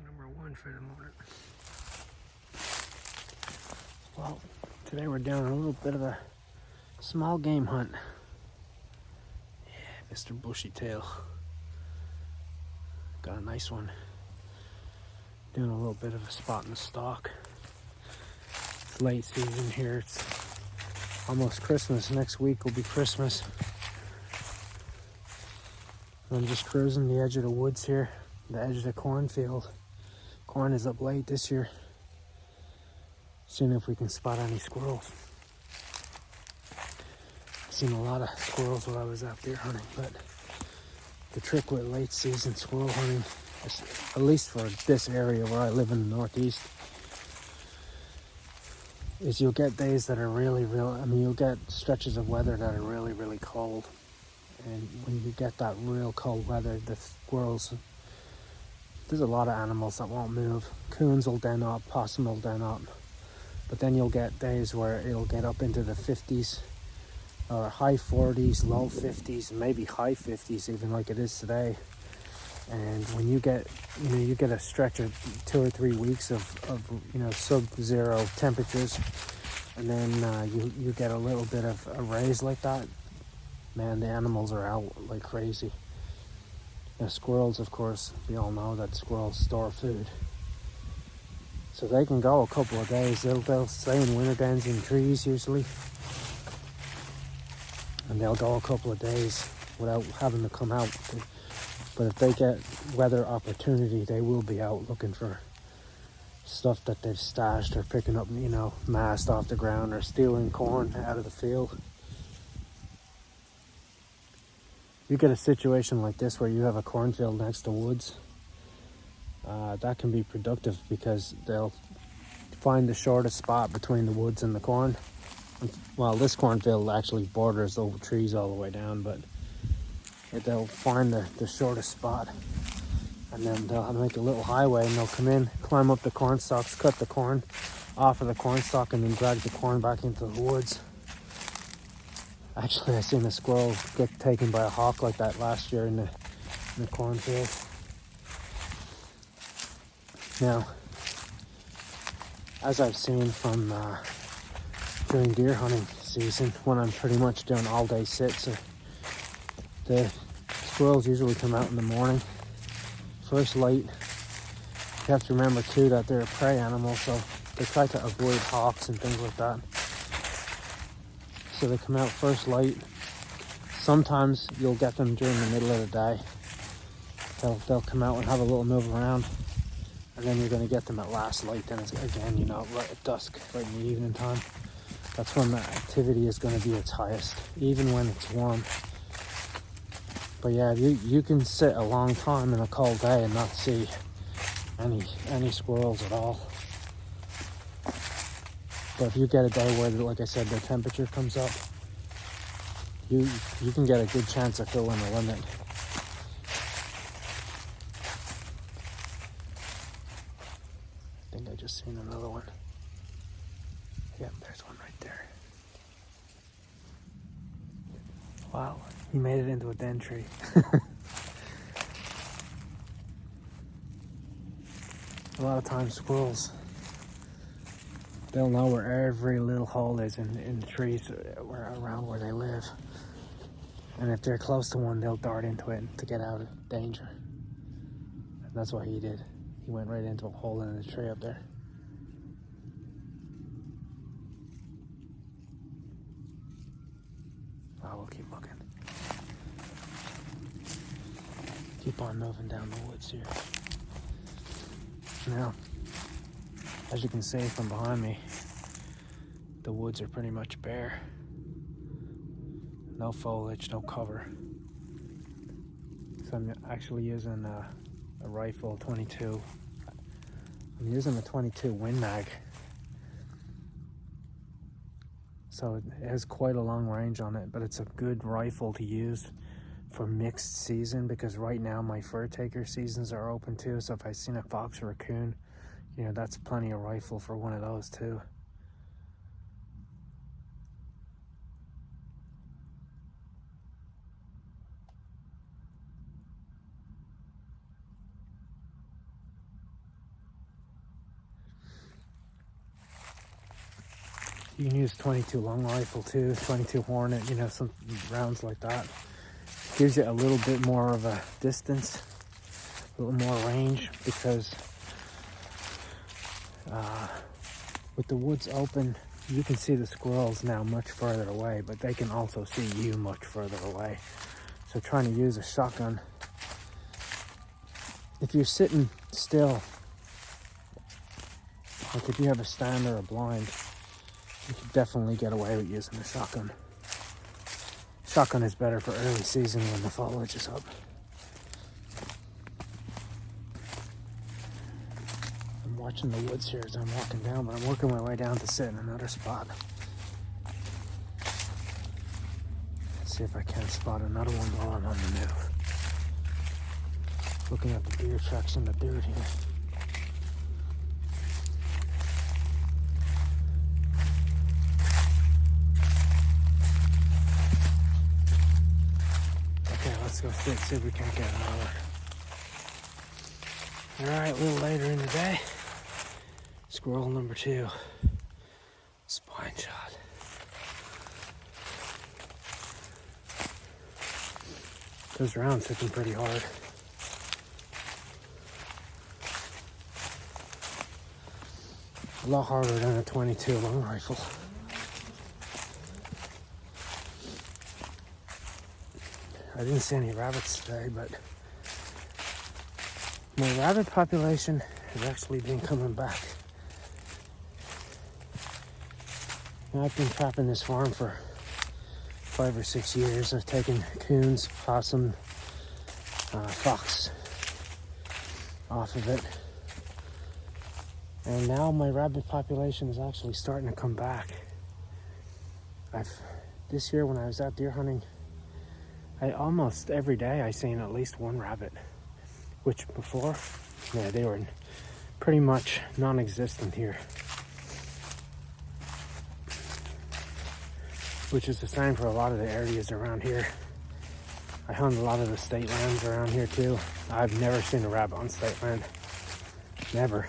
number one for the moment. Well, today we're doing a little bit of a small game hunt. Yeah, Mr. Bushy Tail. Got a nice one. Doing a little bit of a spot in the stalk. It's late season here. It's almost Christmas. Next week will be Christmas. I'm just cruising the edge of the woods here, the edge of the cornfield. Corn is up late this year. Seeing if we can spot any squirrels. I've seen a lot of squirrels while I was out deer hunting, but the trick with late season squirrel hunting, at least for this area where I live in the Northeast, is you'll get days that are you'll get stretches of weather that are really, really cold. And when you get that real cold weather, the squirrels, there's a lot of animals that won't move. Coons will den up, possum will den up. But then you'll get days where it'll get up into the 50s, or high 40s, low 50s, maybe high 50s, even like it is today. And when you get a stretch of 2 or 3 weeks of sub-zero temperatures, and then you get a little bit of a raise like that, man, the animals are out like crazy. Now, squirrels, of course, we all know that squirrels store food. So they can go a couple of days. They'll stay in winter dens in trees usually. And they'll go a couple of days without having to come out. But if they get weather opportunity, they will be out looking for stuff that they've stashed, or picking up, mast off the ground, or stealing corn out of the field. You get a situation like this where you have a cornfield next to woods, that can be productive because they'll find the shortest spot between the woods and the corn. Well, this cornfield actually borders the trees all the way down, but they'll find the shortest spot, and then they'll make a little highway, and they'll come in, climb up the corn stalks, cut the corn off of the corn stalk, and then drag the corn back into the woods. Actually, I seen a squirrel get taken by a hawk like that last year in the cornfield. Now, as I've seen from during deer hunting season, when I'm pretty much doing all-day sits, the squirrels usually come out in the morning, first light. You have to remember too that they're a prey animal, so they try to avoid hawks and things like that. So they come out first light. Sometimes you'll get them during the middle of the day. They'll come out and have a little move around, and then you're going to get them at last light. Then it's again, right at dusk, right in the evening time. That's when the activity is going to be its highest, even when it's warm. But yeah, you can sit a long time in a cold day and not see any squirrels at all. But if you get a day where, like I said, the temperature comes up, you can get a good chance of filling the limit. I think I just seen another one. Yep, there's one right there. Wow, he made it into a den tree. A lot of times squirrels, they'll know where every little hole is in the trees around where they live. And if they're close to one, they'll dart into it to get out of danger. And that's what he did. He went right into a hole in the tree up there. Oh, we'll keep looking. Keep on moving down the woods here. Now, as you can see from behind me, the woods are pretty much bare. No foliage, no cover. So I'm actually using a rifle 22. I'm using a 22 Win Mag. So it has quite a long range on it, but it's a good rifle to use for mixed season, because right now my fur taker seasons are open too. So if I seen a fox or a coon, that's plenty of rifle for one of those too. You can use 22 long rifle too, 22 Hornet, you know, some rounds like that. Gives you a little bit more of a distance, a little more range, because with the woods open, you can see the squirrels now much further away, but they can also see you much further away. So trying to use a shotgun, if you're sitting still, like if you have a stand or a blind, you can definitely get away with using a shotgun. Shotgun is better for early season when the foliage is up. I'm watching the woods here as I'm walking down, but I'm working my way down to sit in another spot. Let's see if I can spot another one while I'm on the move. Looking at the deer tracks in the dirt here. Let's go sit, see if we can't get another. Alright, a little later in the day, squirrel number 2, spine shot. Those rounds hitting pretty hard. A lot harder than a 22 long rifle. I didn't see any rabbits today, but my rabbit population has actually been coming back. Now, I've been trapping this farm for 5 or 6 years. I've taken coons, possum, fox off of it. And now my rabbit population is actually starting to come back. This year when I was out deer hunting, almost every day I seen at least one rabbit, which before, yeah, they were pretty much non-existent here. Which is the same for a lot of the areas around here. I hunt a lot of the state lands around here too. I've never seen a rabbit on state land. Never.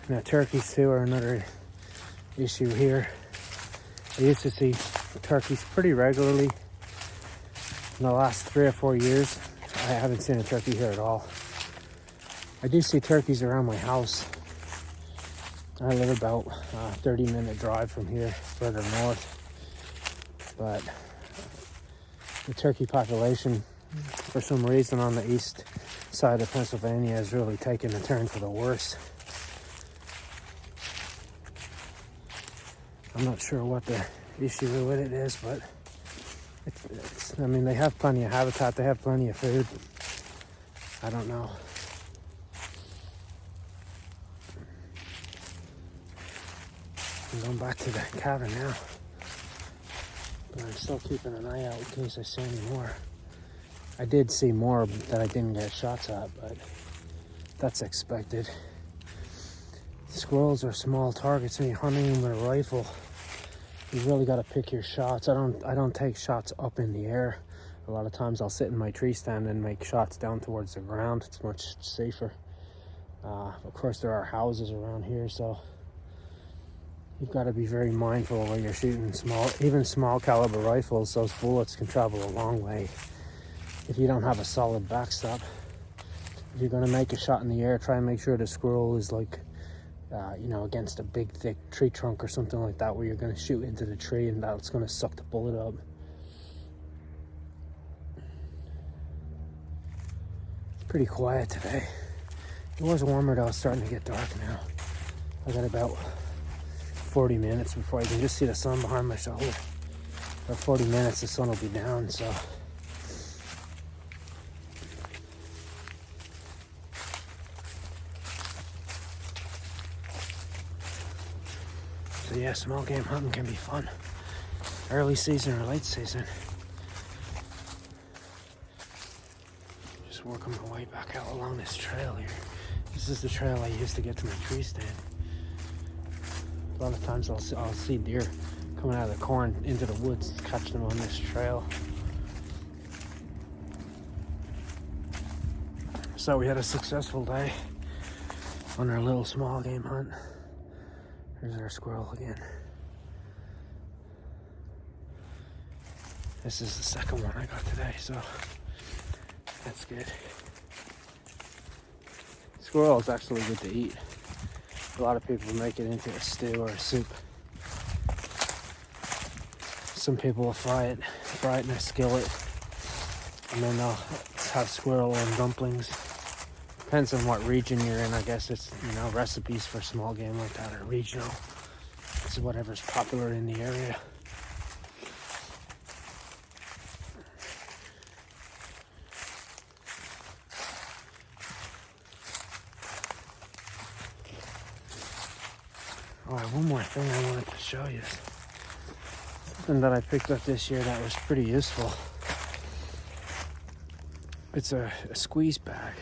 Now turkeys too are another issue here. I used to see turkeys pretty regularly. In the last 3 or 4 years, I haven't seen a turkey here at all. I do see turkeys around my house. I live about a 30-minute drive from here, further north. But the turkey population, for some reason on the east side of Pennsylvania, has really taken a turn for the worse. I'm not sure what the issue with it is, but I mean, they have plenty of habitat, they have plenty of food. I don't know. I'm going back to the cabin now, but I'm still keeping an eye out in case I see any more. I did see more that I didn't get shots at, but that's expected. Squirrels are small targets, and you're hunting them with a rifle. You really got to pick your shots. I don't take shots up in the air. A lot of times I'll sit in my tree stand and make shots down towards the ground. It's much safer. Of course, there are houses around here, so you've got to be very mindful when you're shooting even small caliber rifles. Those bullets can travel a long way if you don't have a solid backstop. If you're going to make a shot in the air, try and make sure the squirrel is like against a big thick tree trunk or something like that, where you're going to shoot into the tree and that's going to suck the bullet up. It's pretty quiet today. It was warmer though, it's starting to get dark now. I got about 40 minutes before I can just see the sun behind my shoulder. About 40 minutes the sun will be down, so yeah, small game hunting can be fun. Early season or late season. Just working my way back out along this trail here. This is the trail I used to get to my tree stand. A lot of times I'll see deer coming out of the corn into the woods, catch them on this trail. So we had a successful day. on our little small game hunt. There's our squirrel again. This is the second one I got today, so that's good. Squirrel is actually good to eat. A lot of people make it into a stew or a soup. Some people will fry it in a skillet, and then they'll have squirrel and dumplings. Depends on what region you're in. I guess it's, recipes for small game like that are regional. It's whatever's popular in the area. Oh, one more thing I wanted to show you. Something that I picked up this year that was pretty useful. It's a squeeze bag.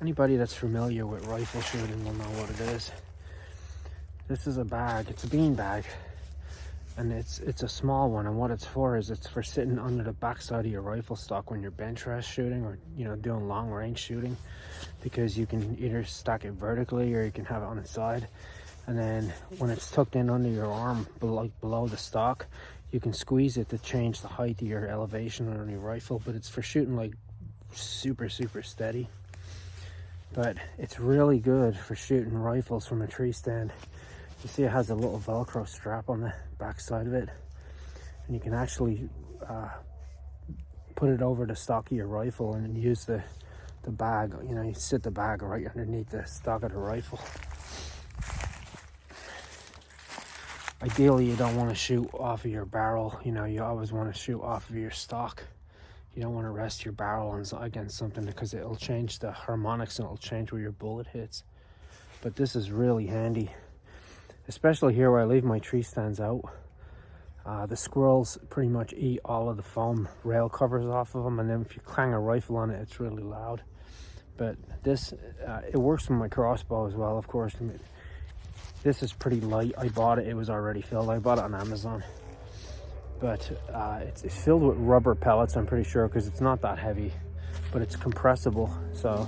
Anybody that's familiar with rifle shooting will know what it is. This is a bag. It's a bean bag, and it's a small one. And what it's for is it's for sitting under the backside of your rifle stock when you're bench rest shooting or doing long range shooting, because you can either stack it vertically or you can have it on the side. And then when it's tucked in under your arm, below the stock, you can squeeze it to change the height of your elevation on your rifle. But it's for shooting like super steady. But it's really good for shooting rifles from a tree stand. You see it has a little Velcro strap on the back side of it, and you can actually put it over the stock of your rifle and use the bag. You sit the bag right underneath the stock of the rifle. Ideally, you don't want to shoot off of your barrel. You always want to shoot off of your stock. You don't want to rest your barrel against something, because it'll change the harmonics and it'll change where your bullet hits. But this is really handy, especially here where I leave my tree stands out. The squirrels pretty much eat all of the foam rail covers off of them, and then if you clang a rifle on it, it's really loud. But this, it works with my crossbow as well, of course. This is pretty light. I bought it, it was already filled. I bought it on Amazon. But it's filled with rubber pellets, I'm pretty sure, because it's not that heavy, but it's compressible. So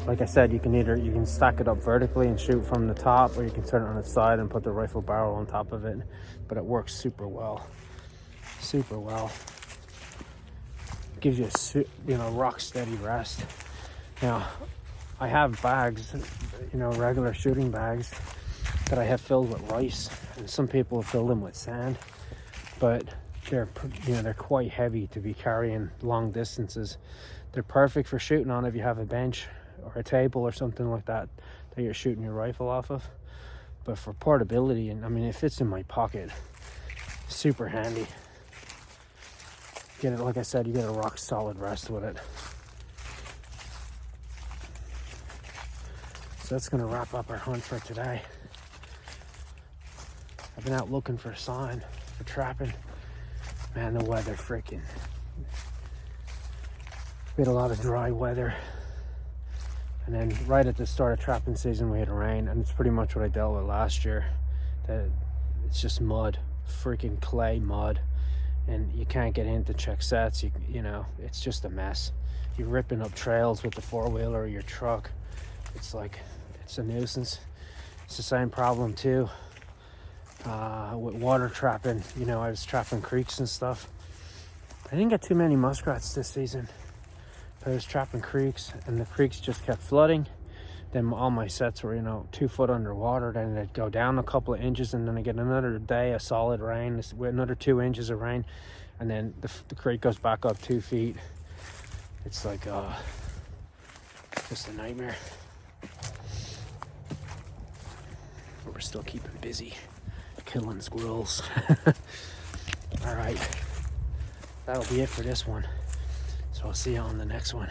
like I said, you can stack it up vertically and shoot from the top, or you can turn it on its side and put the rifle barrel on top of it. But it works super well. Gives you a rock steady rest. Now, I have bags, regular shooting bags that I have filled with rice, and some people have filled them with sand, but they're quite heavy to be carrying long distances. They're perfect for shooting on if you have a bench or a table or something like that you're shooting your rifle off of. But for portability, and it fits in my pocket, super handy. Like I said, you get a rock solid rest with it. So that's gonna wrap up our hunt for today. I've been out looking for a sign for trapping. Man, the weather freaking. We had a lot of dry weather. And then right at the start of trapping season, we had rain, and it's pretty much what I dealt with last year. It's just mud, freaking clay mud, and you can't get in to check sets. It's just a mess. You're ripping up trails with the four-wheeler or your truck. It's a nuisance. It's the same problem too. With water trapping, I was trapping creeks and stuff. I didn't get too many muskrats this season, but I was trapping creeks, and the creeks just kept flooding. Then all my sets were 2 foot underwater. Then they'd go down a couple of inches, and then I get another day of solid rain, another 2 inches of rain, and then the creek goes back up 2 feet. It's just a nightmare. But we're still keeping busy. Killing squirrels. All right, that'll be it for this one, so I'll see you on the next one.